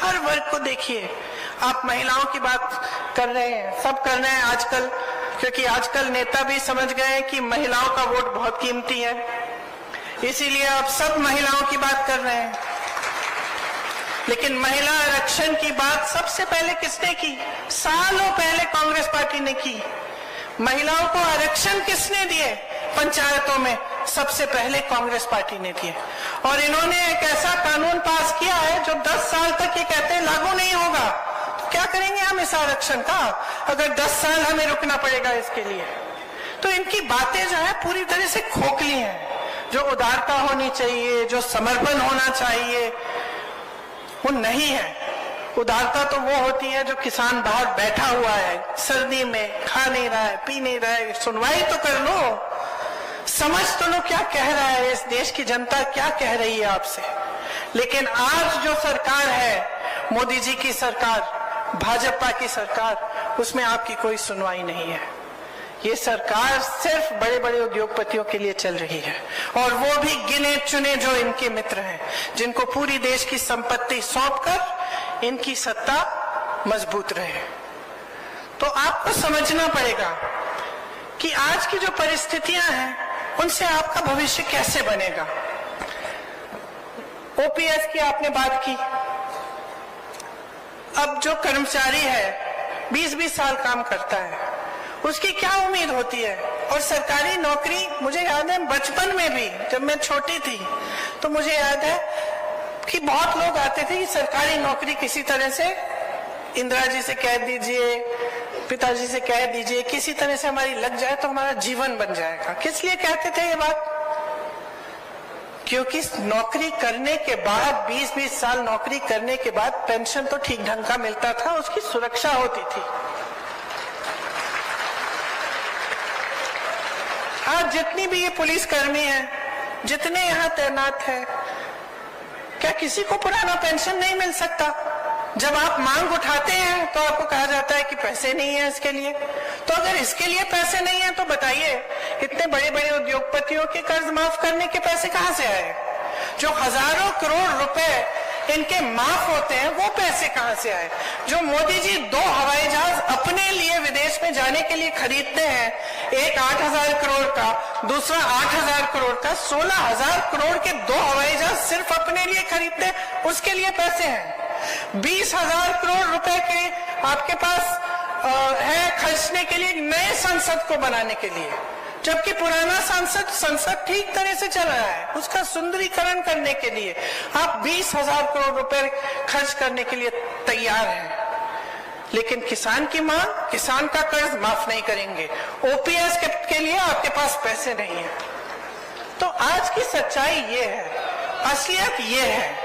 हर वर्ग को देखिए। आप महिलाओं की बात कर रहे हैं, सब कर रहे हैं आजकल, क्योंकि आजकल नेता भी समझ गए कि महिलाओं का वोट बहुत कीमती है, इसीलिए आप सब महिलाओं की बात कर रहे हैं। लेकिन महिला आरक्षण की बात सबसे पहले किसने की? सालों पहले कांग्रेस पार्टी ने की। महिलाओं को आरक्षण किसने दिए? पंचायतों में सबसे पहले कांग्रेस पार्टी ने दिए। और इन्होंने एक ऐसा कानून पास किया है जो 10 साल तक ये कहते हैं लागू नहीं होगा। तो क्या करेंगे हम इस आरक्षण का, अगर 10 साल हमें रुकना पड़ेगा इसके लिए? तो इनकी बातें जो है पूरी तरह से खोखली हैं। जो उदारता होनी चाहिए, जो समर्पण होना चाहिए, वो नहीं है। उदारता तो वो होती है जो किसान बाहर बैठा हुआ है, सर्दी में खा नहीं रहा है, पी नहीं रहा है, सुनवाई तो कर लो, समझ तो लो क्या कह रहा है इस देश की जनता, क्या कह रही है आपसे। लेकिन आज जो सरकार है, मोदी जी की सरकार, भाजपा की सरकार, उसमें आपकी कोई सुनवाई नहीं है। ये सरकार सिर्फ बड़े बड़े उद्योगपतियों के लिए चल रही है, और वो भी गिने चुने जो इनके मित्र हैं, जिनको पूरी देश की संपत्ति सौंपकर इनकी सत्ता मजबूत रहे। तो आपको समझना पड़ेगा कि आज की जो परिस्थितियां हैं उनसे आपका भविष्य कैसे बनेगा। ओपीएस की आपने बात की। अब जो कर्मचारी है 20-20 साल काम करता है, उसकी क्या उम्मीद होती है? और सरकारी नौकरी, मुझे याद है बचपन में भी जब मैं छोटी थी तो मुझे याद है कि बहुत लोग आते थे कि सरकारी नौकरी किसी तरह से इंदिरा जी से कह दीजिए, पिताजी से कह दीजिए, किसी तरह से हमारी लग जाए तो हमारा जीवन बन जाएगा। किस लिए कहते थे ये बात? क्योंकि नौकरी करने के बाद 20-20 साल नौकरी करने के बाद पेंशन तो ठीक ढंग का मिलता था, उसकी सुरक्षा होती थी। आज जितनी भी ये पुलिसकर्मी है, जितने यहाँ तैनात हैं, क्या किसी को पुराना पेंशन नहीं मिल सकता? जब आप मांग उठाते हैं तो आपको कहा जाता है कि पैसे नहीं है इसके लिए। तो अगर इसके लिए पैसे नहीं है तो बताइए, इतने बड़े बड़े उद्योगपतियों के कर्ज माफ करने के पैसे कहां से आए? जो हजारों करोड़ रुपए इनके माफ होते हैं, वो पैसे कहां से आए? जो मोदी जी 2 हवाई जहाज अपने लिए विदेश में जाने के लिए खरीदते हैं, एक 8,000 करोड़ का, दूसरा 8,000 करोड़ का, 16,000 करोड़ के 2 हवाई जहाज सिर्फ अपने लिए खरीदते हैं, उसके लिए पैसे हैं। 20,000 करोड़ रुपए के आपके पास है खर्चने के लिए नए संसद को बनाने के लिए, जबकि पुराना संसद ठीक तरह से चल रहा है। उसका सुंदरीकरण करने के लिए आप 20,000 करोड़ रुपए खर्च करने के लिए तैयार हैं, लेकिन किसान की मांग, किसान का कर्ज माफ नहीं करेंगे। ओपीएस के लिए आपके पास पैसे नहीं है। तो आज की सच्चाई ये है, असलियत ये है